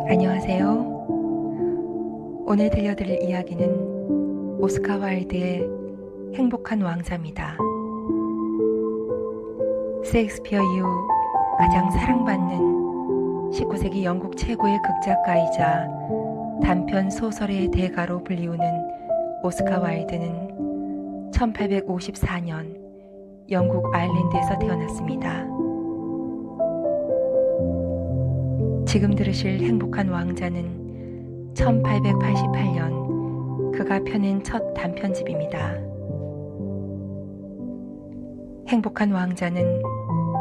안녕하세요. 오늘 들려드릴 이야기는 오스카 와일드의 행복한 왕자입니다. 셰익스피어 이후 가장 사랑받는 19세기 영국 최고의 극작가이자 단편 소설의 대가로 불리우는 오스카 와일드는 1854년 영국 아일랜드에서 태어났습니다. 지금 들으실 행복한 왕자는 1888년 그가 펴낸 첫 단편집입니다. 행복한 왕자는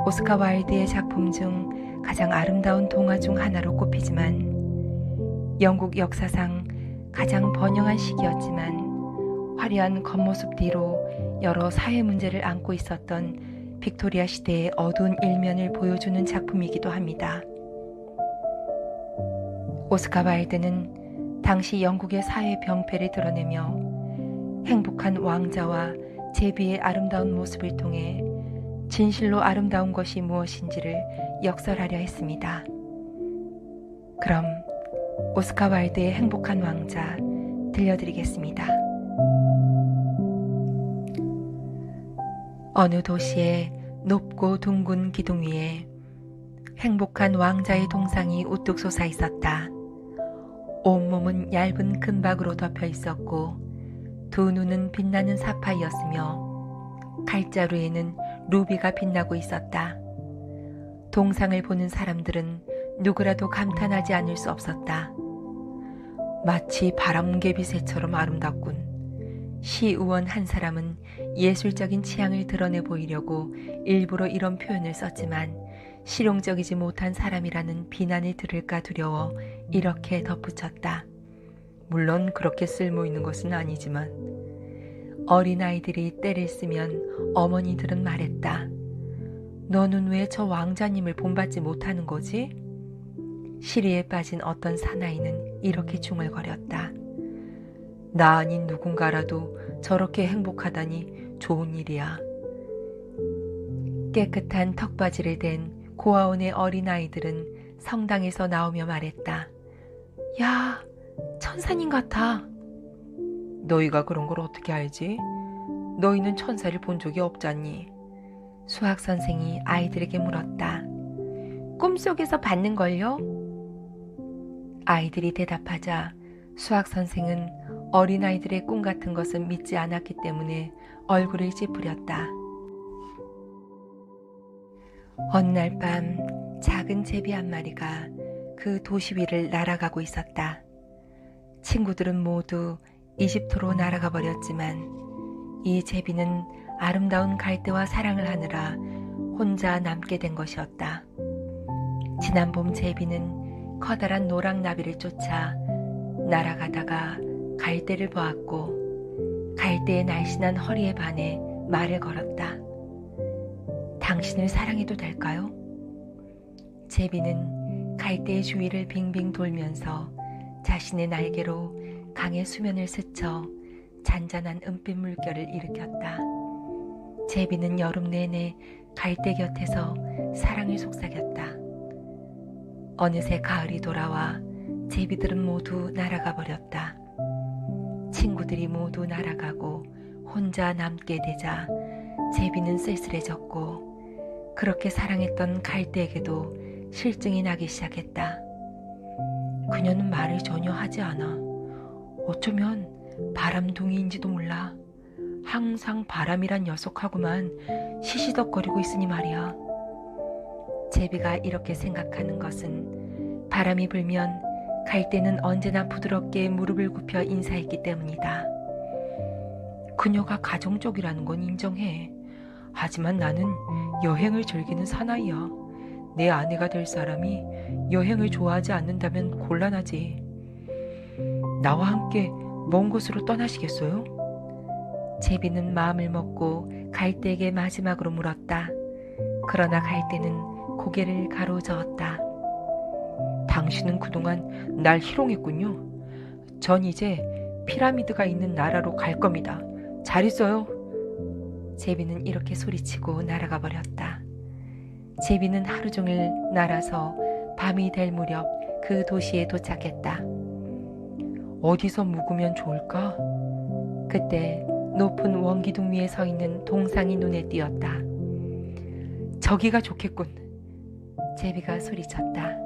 오스카 와일드의 작품 중 가장 아름다운 동화 중 하나로 꼽히지만 영국 역사상 가장 번영한 시기였지만 화려한 겉모습 뒤로 여러 사회 문제를 안고 있었던 빅토리아 시대의 어두운 일면을 보여주는 작품이기도 합니다. 오스카 와일드는 당시 영국의 사회 병폐를 드러내며 행복한 왕자와 제비의 아름다운 모습을 통해 진실로 아름다운 것이 무엇인지를 역설하려 했습니다. 그럼 오스카 와일드의 행복한 왕자 들려드리겠습니다. 어느 도시의 높고 둥근 기둥 위에 행복한 왕자의 동상이 우뚝 솟아 있었다. 온몸은 얇은 금박으로 덮여 있었고 두 눈은 빛나는 사파이였으며 칼자루에는 루비가 빛나고 있었다. 동상을 보는 사람들은 누구라도 감탄하지 않을 수 없었다. 마치 바람개비 새처럼 아름답군. 시의원 한 사람은 예술적인 취향을 드러내 보이려고 일부러 이런 표현을 썼지만 실용적이지 못한 사람이라는 비난을 들을까 두려워 이렇게 덧붙였다. 물론 그렇게 쓸모있는 것은 아니지만. 어린아이들이 때를 쓰면 어머니들은 말했다. 너는 왜 저 왕자님을 본받지 못하는 거지? 시리에 빠진 어떤 사나이는 이렇게 중얼거렸다. 나 아닌 누군가라도 저렇게 행복하다니 좋은 일이야. 깨끗한 턱바지를 댄 고아원의 어린아이들은 성당에서 나오며 말했다. 야, 천사님 같아. 너희가 그런 걸 어떻게 알지? 너희는 천사를 본 적이 없잖니? 수학 선생이 아이들에게 물었다. 꿈속에서 봤는걸요? 아이들이 대답하자 수학 선생은 어린아이들의 꿈 같은 것은 믿지 않았기 때문에 얼굴을 찌푸렸다. 어느 날 밤 작은 제비 한 마리가 그 도시 위를 날아가고 있었다. 친구들은 모두 이집트로 날아가 버렸지만 이 제비는 아름다운 갈대와 사랑을 하느라 혼자 남게 된 것이었다. 지난 봄 제비는 커다란 노랑나비를 쫓아 날아가다가 갈대를 보았고 갈대의 날씬한 허리에 반해 말을 걸었다. 당신을 사랑해도 될까요? 제비는 갈대의 주위를 빙빙 돌면서 자신의 날개로 강의 수면을 스쳐 잔잔한 은빛 물결을 일으켰다. 제비는 여름 내내 갈대 곁에서 사랑을 속삭였다. 어느새 가을이 돌아와 제비들은 모두 날아가 버렸다. 친구들이 모두 날아가고 혼자 남게 되자 제비는 쓸쓸해졌고 그렇게 사랑했던 갈대에게도 실증이 나기 시작했다. 그녀는 말을 전혀 하지 않아. 어쩌면 바람둥이인지도 몰라. 항상 바람이란 녀석하고만 시시덕거리고 있으니 말이야. 제비가 이렇게 생각하는 것은 바람이 불면 갈대는 언제나 부드럽게 무릎을 굽혀 인사했기 때문이다. 그녀가 가정적이라는 건 인정해. 하지만 나는 여행을 즐기는 사나이야. 내 아내가 될 사람이 여행을 좋아하지 않는다면 곤란하지. 나와 함께 먼 곳으로 떠나시겠어요? 제비는 마음을 먹고 갈대에게 마지막으로 물었다. 그러나 갈대는 고개를 가로저었다. 당신은 그동안 날 희롱했군요. 전 이제 피라미드가 있는 나라로 갈 겁니다. 잘 있어요. 제비는 이렇게 소리치고 날아가 버렸다. 제비는 하루 종일 날아서 밤이 될 무렵 그 도시에 도착했다. 어디서 묵으면 좋을까? 그때 높은 원기둥 위에 서 있는 동상이 눈에 띄었다. 저기가 좋겠군. 제비가 소리쳤다.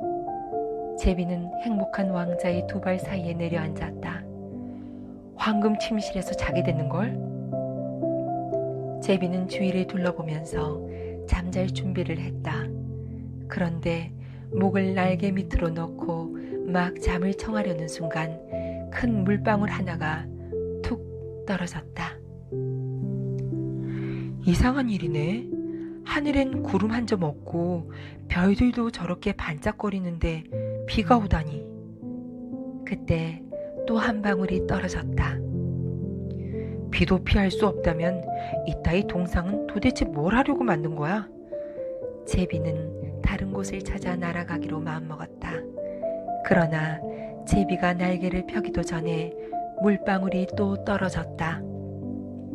제비는 행복한 왕자의 두 발 사이에 내려앉았다. 황금 침실에서 자게 됐는걸? 제비는 주위를 둘러보면서 잠잘 준비를 했다. 그런데 목을 날개 밑으로 넣고 막 잠을 청하려는 순간 큰 물방울 하나가 툭 떨어졌다. 이상한 일이네. 하늘엔 구름 한 점 없고 별들도 저렇게 반짝거리는데 비가 오다니. 그때 또 한 방울이 떨어졌다. 비도 피할 수 없다면 이따위 동상은 도대체 뭘 하려고 만든 거야? 제비는 다른 곳을 찾아 날아가기로 마음먹었다. 그러나 제비가 날개를 펴기도 전에 물방울이 또 떨어졌다.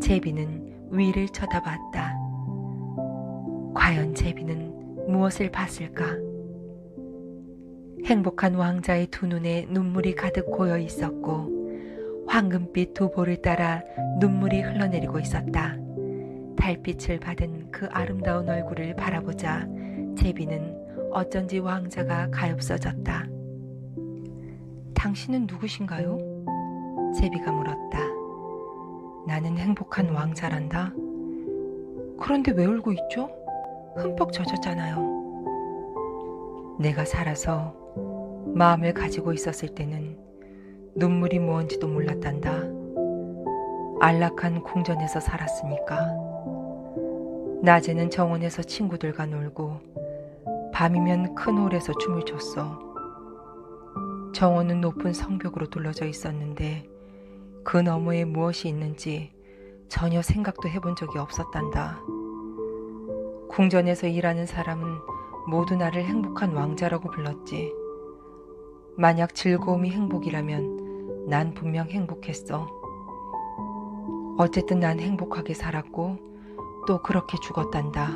제비는 위를 쳐다봤다. 과연 제비는 무엇을 봤을까? 행복한 왕자의 두 눈에 눈물이 가득 고여 있었고 황금빛 두 볼을 따라 눈물이 흘러내리고 있었다. 달빛을 받은 그 아름다운 얼굴을 바라보자 제비는 어쩐지 왕자가 가엾어졌다. 당신은 누구신가요? 제비가 물었다. 나는 행복한 왕자란다. 그런데 왜 울고 있죠? 흠뻑 젖었잖아요. 내가 살아서 마음을 가지고 있었을 때는 눈물이 뭔지도 몰랐단다. 안락한 궁전에서 살았으니까. 낮에는 정원에서 친구들과 놀고 밤이면 큰 홀에서 춤을 췄어. 정원은 높은 성벽으로 둘러져 있었는데 그 너머에 무엇이 있는지 전혀 생각도 해본 적이 없었단다. 궁전에서 일하는 사람은 모두 나를 행복한 왕자라고 불렀지. 만약 즐거움이 행복이라면 난 분명 행복했어. 어쨌든 난 행복하게 살았고 또 그렇게 죽었단다.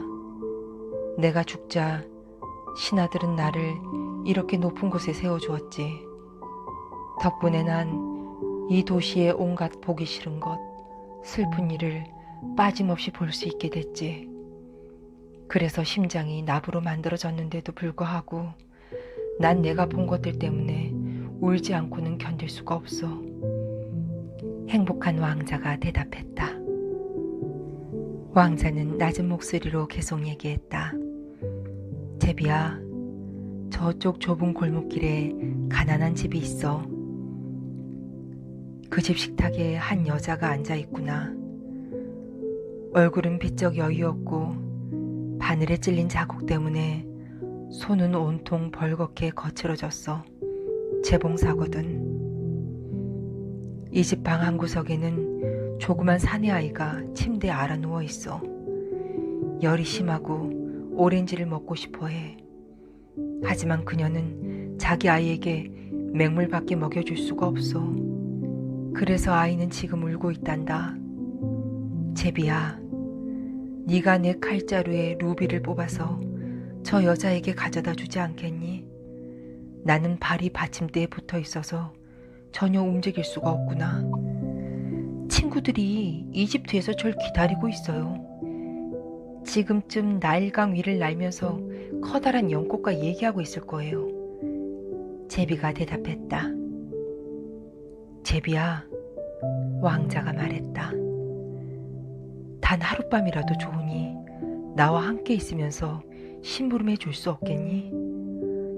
내가 죽자 신하들은 나를 이렇게 높은 곳에 세워주었지. 덕분에 난 이 도시의 온갖 보기 싫은 것, 슬픈 일을 빠짐없이 볼 수 있게 됐지. 그래서 심장이 나부로 만들어졌는데도 불구하고 난 내가 본 것들 때문에 울지 않고는 견딜 수가 없어. 행복한 왕자가 대답했다. 왕자는 낮은 목소리로 계속 얘기했다. 제비야, 저쪽 좁은 골목길에 가난한 집이 있어. 그 집 식탁에 한 여자가 앉아 있구나. 얼굴은 비쩍 여유 없고 바늘에 찔린 자국 때문에 손은 온통 벌겋게 거칠어졌어. 재봉사거든. 이 집 방 한 구석에는 조그만 사내 아이가 침대에 알아 누워 있어. 열이 심하고 오렌지를 먹고 싶어 해. 하지만 그녀는 자기 아이에게 맹물밖에 먹여줄 수가 없어. 그래서 아이는 지금 울고 있단다. 제비야, 네가 내 칼자루에 루비를 뽑아서 저 여자에게 가져다 주지 않겠니? 나는 발이 받침대에 붙어 있어서 전혀 움직일 수가 없구나. 친구들이 이집트에서 절 기다리고 있어요. 지금쯤 나일강 위를 날면서 커다란 연꽃과 얘기하고 있을 거예요. 제비가 대답했다. 제비야, 왕자가 말했다. 단 하룻밤이라도 좋으니 나와 함께 있으면서 심부름해 줄 수 없겠니?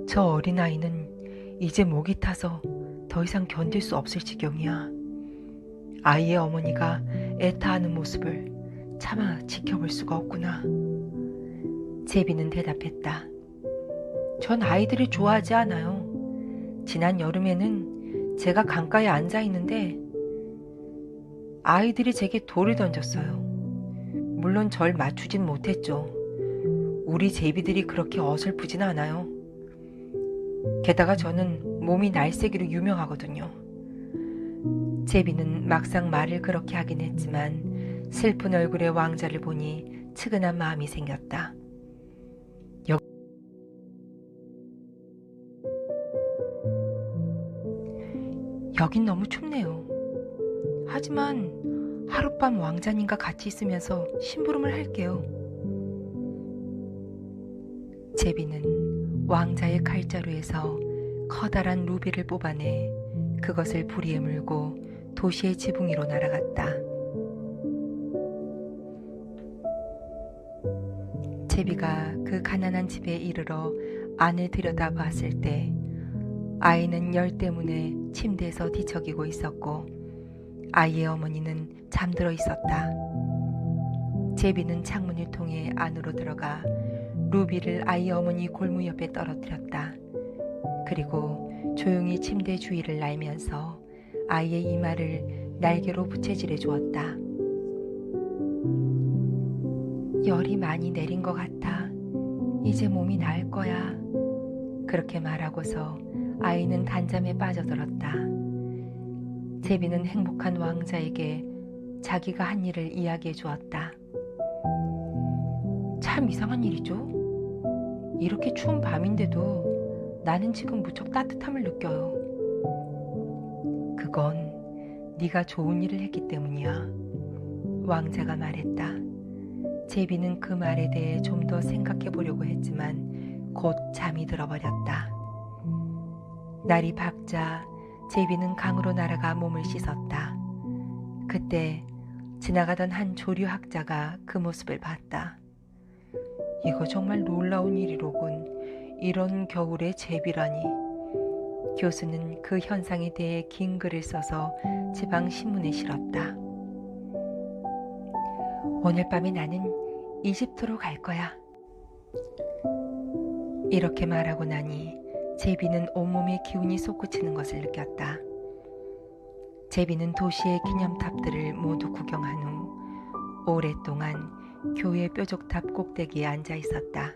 저 어린아이는 이제 목이 타서 더 이상 견딜 수 없을 지경이야. 아이의 어머니가 애타하는 모습을 차마 지켜볼 수가 없구나. 제비는 대답했다. 전 아이들을 좋아하지 않아요. 지난 여름에는 제가 강가에 앉아 있는데 아이들이 제게 돌을 던졌어요. 물론 절 맞추진 못했죠. 우리 제비들이 그렇게 어설프진 않아요. 게다가 저는 몸이 날쌔기로 유명하거든요. 제비는 막상 말을 그렇게 하긴 했지만 슬픈 얼굴의 왕자를 보니 측은한 마음이 생겼다. 여긴 너무 춥네요. 하지만 하룻밤 왕자님과 같이 있으면서 심부름을 할게요. 제비는 왕자의 칼자루에서 커다란 루비를 뽑아내 그것을 부리에 물고 도시의 지붕 위로 날아갔다. 제비가 그 가난한 집에 이르러 안을 들여다봤을 때 아이는 열 때문에 침대에서 뒤척이고 있었고 아이의 어머니는 잠들어 있었다. 제비는 창문을 통해 안으로 들어가 루비를 아이 어머니 골무 옆에 떨어뜨렸다. 그리고 조용히 침대 주위를 날면서 아이의 이마를 날개로 부채질해 주었다. 열이 많이 내린 것 같아. 이제 몸이 나을 거야. 그렇게 말하고서 아이는 단잠에 빠져들었다. 제비는 행복한 왕자에게 자기가 한 일을 이야기해 주었다. 참 이상한 일이죠. 이렇게 추운 밤인데도 나는 지금 무척 따뜻함을 느껴요. 그건 네가 좋은 일을 했기 때문이야. 왕자가 말했다. 제비는 그 말에 대해 좀 더 생각해 보려고 했지만 곧 잠이 들어버렸다. 날이 밝자 제비는 강으로 날아가 몸을 씻었다. 그때 지나가던 한 조류학자가 그 모습을 봤다. 이거 정말 놀라운 일이로군. 이런 겨울에 제비라니. 교수는 그 현상에 대해 긴 글을 써서 지방 신문에 실었다. 오늘 밤에 나는 이집트로 갈 거야. 이렇게 말하고 나니 제비는 온몸에 기운이 솟구치는 것을 느꼈다. 제비는 도시의 기념탑들을 모두 구경한 후 오랫동안 교회 뾰족탑 꼭대기에 앉아 있었다.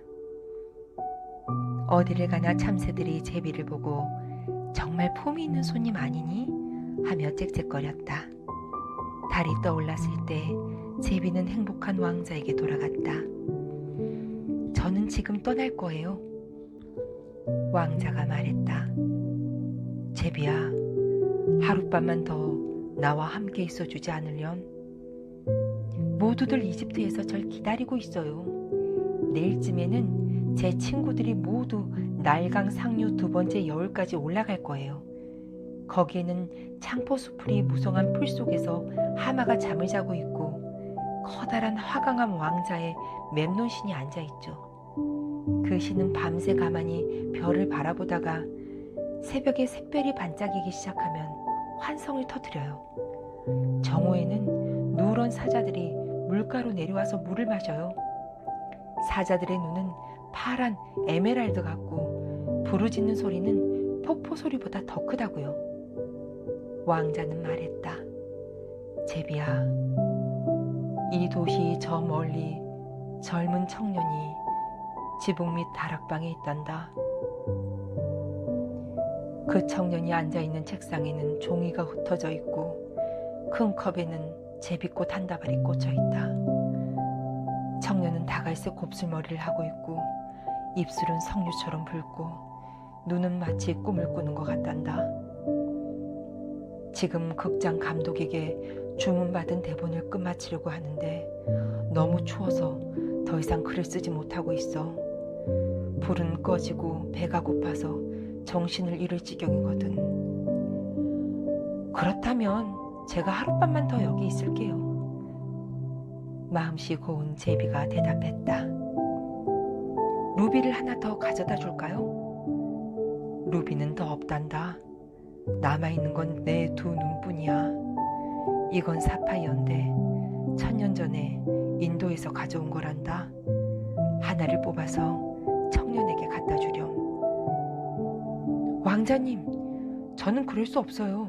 어디를 가나 참새들이 제비를 보고 정말 폼이 있는 손님 아니니? 하며 짹짹거렸다. 달이 떠올랐을 때 제비는 행복한 왕자에게 돌아갔다. 저는 지금 떠날 거예요. 왕자가 말했다. 제비야, 하룻밤만 더 나와 함께 있어주지 않으련? 모두들 이집트에서 절 기다리고 있어요. 내일쯤에는 제 친구들이 모두 나일강 상류 2번째 여울까지 올라갈 거예요. 거기에는 창포수풀이 무성한 풀 속에서 하마가 잠을 자고 있고 커다란 화강암 왕자의 memnon신이 앉아있죠. 그 신은 밤새 가만히 별을 바라보다가 새벽에 샛별이 반짝이기 시작하면 환성을 터뜨려요. 정오에는 누런 사자들이 물가로 내려와서 물을 마셔요. 사자들의 눈은 파란 에메랄드 같고 부르짖는 소리는 폭포 소리보다 더 크다고요. 왕자는 말했다. 제비야, 이 도시 저 멀리 젊은 청년이 지붕 밑 다락방에 있단다. 그 청년이 앉아있는 책상에는 종이가 흩어져 있고 큰 컵에는 제비꽃 한 다발이 꽂혀 있다. 청년은 다갈색 곱슬머리를 하고 있고 입술은 석류처럼 붉고 눈은 마치 꿈을 꾸는 것 같단다. 지금 극장 감독에게 주문받은 대본을 끝마치려고 하는데 너무 추워서 더 이상 글을 쓰지 못하고 있어. 불은 꺼지고 배가 고파서 정신을 잃을 지경이거든. 그렇다면 제가 하룻밤만 더 여기 있을게요. 마음씨 고운 제비가 대답했다. 루비를 하나 더 가져다 줄까요? 루비는 더 없단다. 남아있는 건 내 2눈뿐이야. 이건 사파이어인데 1000년 전에 인도에서 가져온 거란다. 하나를 뽑아서 청년에게 갖다 주렴. 왕자님, 저는 그럴 수 없어요.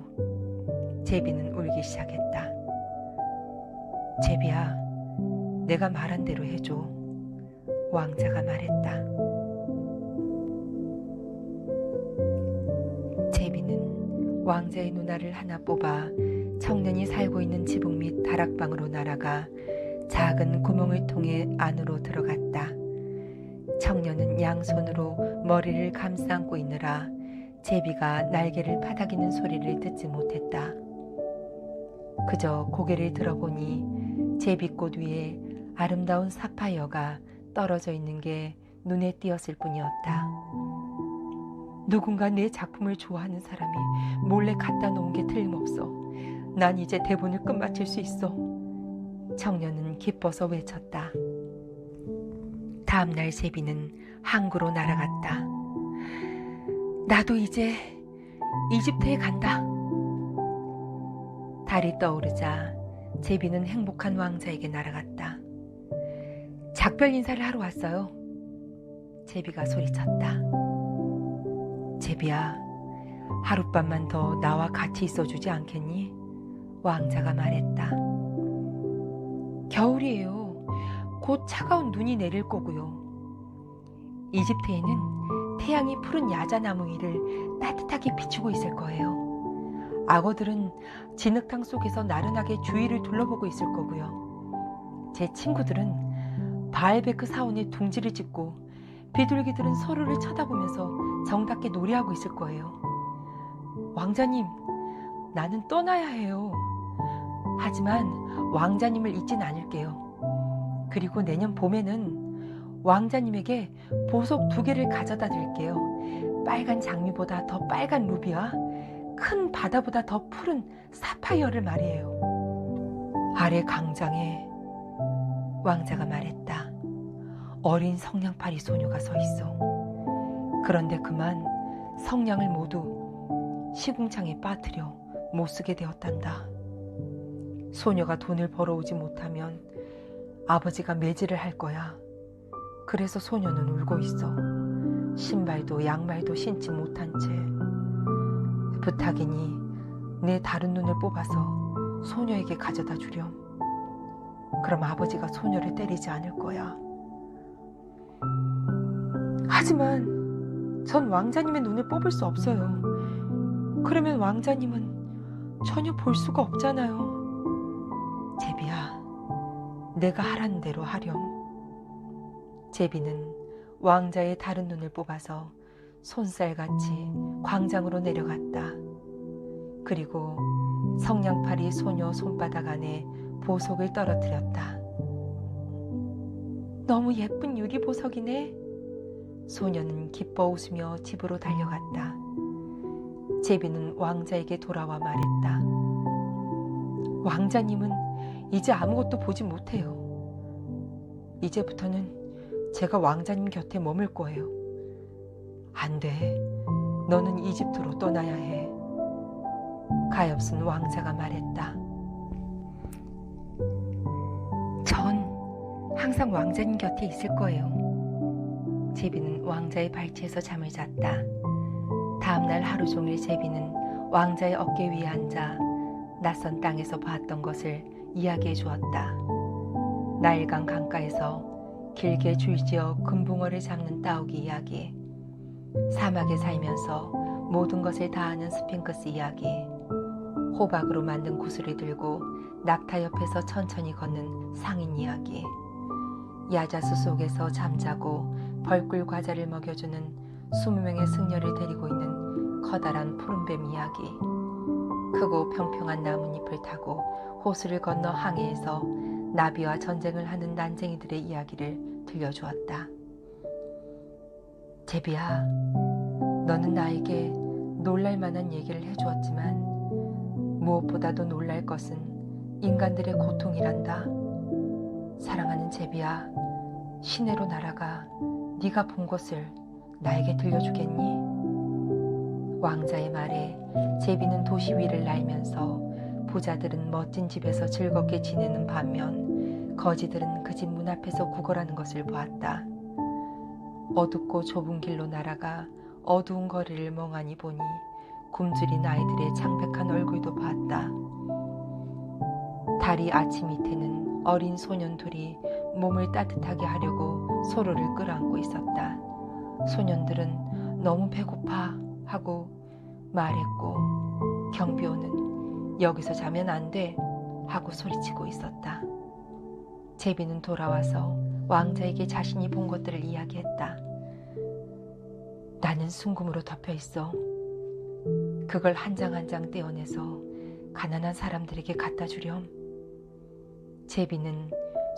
제비는 울기 시작했다. 제비야, 내가 말한 대로 해줘. 왕자가 말했다. 제비는 왕자의 누나를 하나 뽑아 청년이 살고 있는 지붕 밑 다락방으로 날아가 작은 구멍을 통해 안으로 들어갔다. 청년은 양손으로 머리를 감싸 안고 있느라 제비가 날개를 파닥이는 소리를 듣지 못했다. 그저 고개를 들어보니 제비꽃 위에 아름다운 사파이어가 떨어져 있는 게 눈에 띄었을 뿐이었다. 누군가 내 작품을 좋아하는 사람이 몰래 갖다 놓은 게 틀림없어. 난 이제 대본을 끝마칠 수 있어. 청년은 기뻐서 외쳤다. 다음 날 제비는 항구로 날아갔다. 나도 이제 이집트에 간다. 달이 떠오르자 제비는 행복한 왕자에게 날아갔다. 작별 인사를 하러 왔어요. 제비가 소리쳤다. 제비야, 하룻밤만 더 나와 같이 있어주지 않겠니? 왕자가 말했다. 겨울이에요. 곧 차가운 눈이 내릴 거고요. 이집트에는 태양이 푸른 야자나무 위를 따뜻하게 비추고 있을 거예요. 악어들은 진흙탕 속에서 나른하게 주위를 둘러보고 있을 거고요. 제 친구들은 바알베크 사원의 둥지를 짓고 비둘기들은 서로를 쳐다보면서 정답게 노래하고 있을 거예요. 왕자님, 나는 떠나야 해요. 하지만 왕자님을 잊진 않을게요. 그리고 내년 봄에는 왕자님에게 보석 2개를 가져다 드릴게요. 빨간 장미보다 더 빨간 루비와 큰 바다보다 더 푸른 사파이어를 말이에요. 아래 강장에 왕자가 말했다. 어린 성냥팔이 소녀가 서 있어. 그런데 그만 성냥을 모두 시궁창에 빠뜨려 못쓰게 되었단다. 소녀가 돈을 벌어오지 못하면 아버지가 매질을 할 거야. 그래서 소녀는 울고 있어. 신발도 양말도 신지 못한 채. 부탁이니 내 다른 눈을 뽑아서 소녀에게 가져다 주렴. 그럼 아버지가 소녀를 때리지 않을 거야. 하지만 전 왕자님의 눈을 뽑을 수 없어요. 그러면 왕자님은 전혀 볼 수가 없잖아요. 제비야, 내가 하라는 대로 하렴. 제비는 왕자의 다른 눈을 뽑아서 손살같이 광장으로 내려갔다. 그리고 성냥팔이 소녀 손바닥 안에 보석을 떨어뜨렸다. 너무 예쁜 유리 보석이네. 소녀는 기뻐 웃으며 집으로 달려갔다. 제비는 왕자에게 돌아와 말했다. 왕자님은 이제 아무것도 보지 못해요. 이제부터는 제가 왕자님 곁에 머물 거예요. 안 돼. 너는 이집트로 떠나야 해. 가엾은 왕자가 말했다. 전 항상 왕자님 곁에 있을 거예요. 제비는 왕자의 발치에서 잠을 잤다. 다음날 하루 종일 제비는 왕자의 어깨 위에 앉아 낯선 땅에서 봤던 것을 이야기해 주었다. 나일강 강가에서 길게 줄지어 금붕어를 잡는 따오기 이야기, 사막에 살면서 모든 것을 다 아는 스핑크스 이야기, 호박으로 만든 구슬을 들고 낙타 옆에서 천천히 걷는 상인 이야기, 야자수 속에서 잠자고 벌꿀 과자를 먹여주는 20명의 승려를 데리고 있는 커다란 푸른뱀 이야기, 크고 평평한 나뭇잎을 타고 호수를 건너 항해에서 나비와 전쟁을 하는 난쟁이들의 이야기를 들려주었다. 제비야, 너는 나에게 놀랄 만한 얘기를 해주었지만 무엇보다도 놀랄 것은 인간들의 고통이란다. 사랑하는 제비야, 시내로 날아가 네가 본 것을 나에게 들려주겠니? 왕자의 말에 제비는 도시 위를 날면서 부자들은 멋진 집에서 즐겁게 지내는 반면 거지들은 그 집 문 앞에서 구걸하는 것을 보았다. 어둡고 좁은 길로 날아가 어두운 거리를 멍하니 보니 굶주린 아이들의 창백한 얼굴도 보았다. 달이 아침 밑에는 어린 소년 둘이 몸을 따뜻하게 하려고 서로를 끌어안고 있었다. 소년들은 너무 배고파 하고 말했고 경비원은 여기서 자면 안 돼 하고 소리치고 있었다. 제비는 돌아와서 왕자에게 자신이 본 것들을 이야기했다. 나는 순금으로 덮여 있어. 그걸 한 장 한 장 떼어내서 가난한 사람들에게 갖다 주렴. 제비는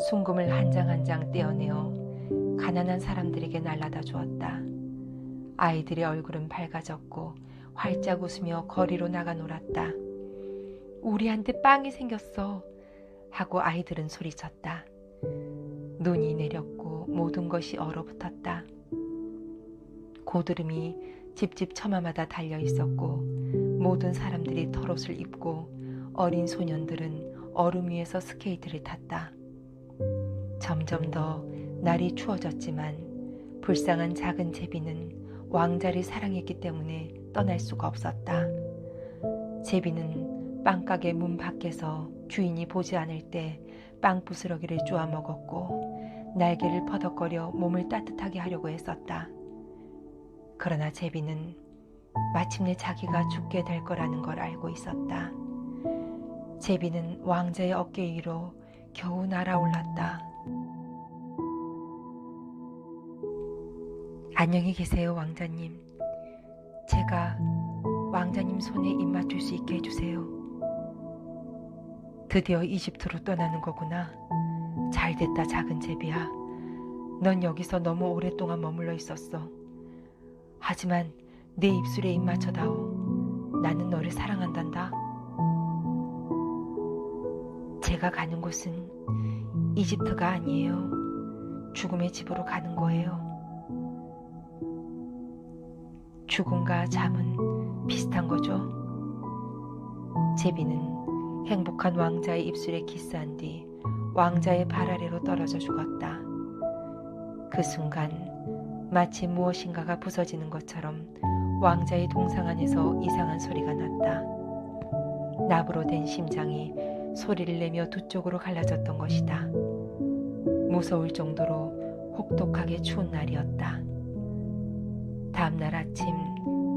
순금을 한 장 한 장 떼어내어 가난한 사람들에게 날라다 주었다. 아이들의 얼굴은 밝아졌고 활짝 웃으며 거리로 나가 놀았다. 우리한테 빵이 생겼어 하고 아이들은 소리쳤다. 눈이 내렸고 모든 것이 얼어붙었다. 고드름이 집집 처마마다 달려 있었고 모든 사람들이 털옷을 입고 어린 소년들은 얼음 위에서 스케이트를 탔다. 점점 더 날이 추워졌지만 불쌍한 작은 제비는 왕자를 사랑했기 때문에 떠날 수가 없었다. 제비는 빵가게 문 밖에서 주인이 보지 않을 때 빵 부스러기를 쪼아 먹었고 날개를 퍼덕거려 몸을 따뜻하게 하려고 했었다. 그러나 제비는 마침내 자기가 죽게 될 거라는 걸 알고 있었다. 제비는 왕자의 어깨 위로 겨우 날아올랐다. 안녕히 계세요, 왕자님. 제가 왕자님 손에 입 맞출 수 있게 해주세요. 드디어 이집트로 떠나는 거구나. 잘됐다, 작은 제비야. 넌 여기서 너무 오랫동안 머물러 있었어. 하지만 내 입술에 입 맞춰다오. 나는 너를 사랑한단다. 제가 가는 곳은 이집트가 아니에요. 죽음의 집으로 가는 거예요. 죽음과 잠은 비슷한 거죠. 제비는 행복한 왕자의 입술에 키스한 뒤 왕자의 발 아래로 떨어져 죽었다. 그 순간 마치 무엇인가가 부서지는 것처럼 왕자의 동상 안에서 이상한 소리가 났다. 납으로 된 심장이 소리를 내며 두 쪽으로 갈라졌던 것이다. 무서울 정도로 혹독하게 추운 날이었다. 다음날 아침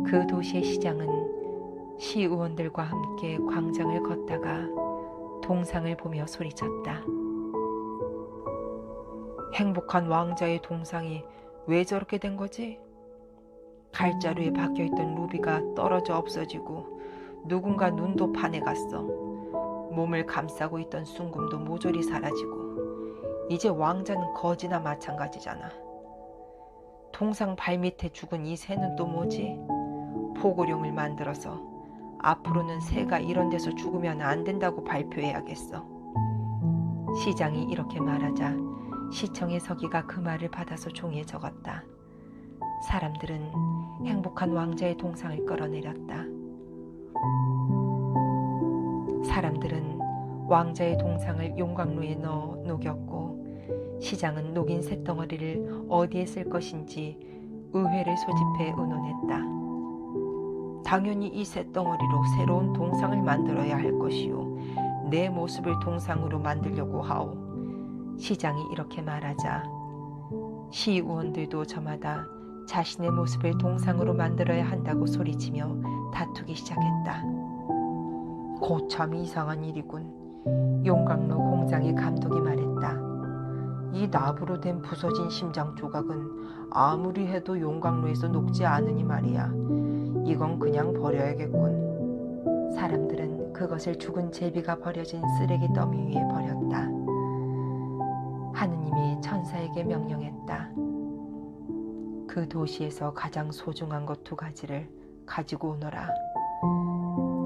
그 도시의 시장은 시의원들과 함께 광장을 걷다가 동상을 보며 소리쳤다. 행복한 왕자의 동상이 왜 저렇게 된 거지? 갈자루에 박혀있던 루비가 떨어져 없어지고 누군가 눈도 반해갔어. 몸을 감싸고 있던 순금도 모조리 사라지고 이제 왕자는 거지나 마찬가지잖아. 동상 발밑에 죽은 이 새는 또 뭐지? 포고룡을 만들어서 앞으로는 새가 이런 데서 죽으면 안 된다고 발표해야겠어. 시장이 이렇게 말하자 시청의 서기가 그 말을 받아서 종이에 적었다. 사람들은 행복한 왕자의 동상을 끌어내렸다. 사람들은 왕자의 동상을 용광로에 넣어 녹였고 시장은 녹인 쇳덩어리를 어디에 쓸 것인지 의회를 소집해 의논했다. 당연히 이 쇳덩어리로 새로운 동상을 만들어야 할 것이요. 내 모습을 동상으로 만들려고 하오. 시장이 이렇게 말하자 시의원들도 저마다 자신의 모습을 동상으로 만들어야 한다고 소리치며 다투기 시작했다. 거참 이상한 일이군. 용광로 공장의 감독이 말했다. 이 납으로 된 부서진 심장 조각은 아무리 해도 용광로에서 녹지 않으니 말이야. 이건 그냥 버려야겠군. 사람들은 그것을 죽은 제비가 버려진 쓰레기 더미 위에 버렸다. 하느님이 천사에게 명령했다. 그 도시에서 가장 소중한 것 2가지를 가지고 오너라.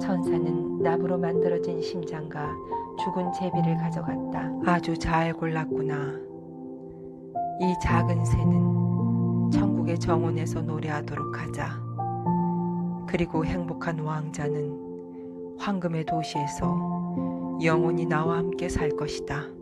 천사는 납으로 만들어진 심장과 죽은 제비를 가져갔다. 아주 잘 골랐구나. 이 작은 새는 천국의 정원에서 노래하도록 하자. 그리고 행복한 왕자는 황금의 도시에서 영원히 나와 함께 살 것이다.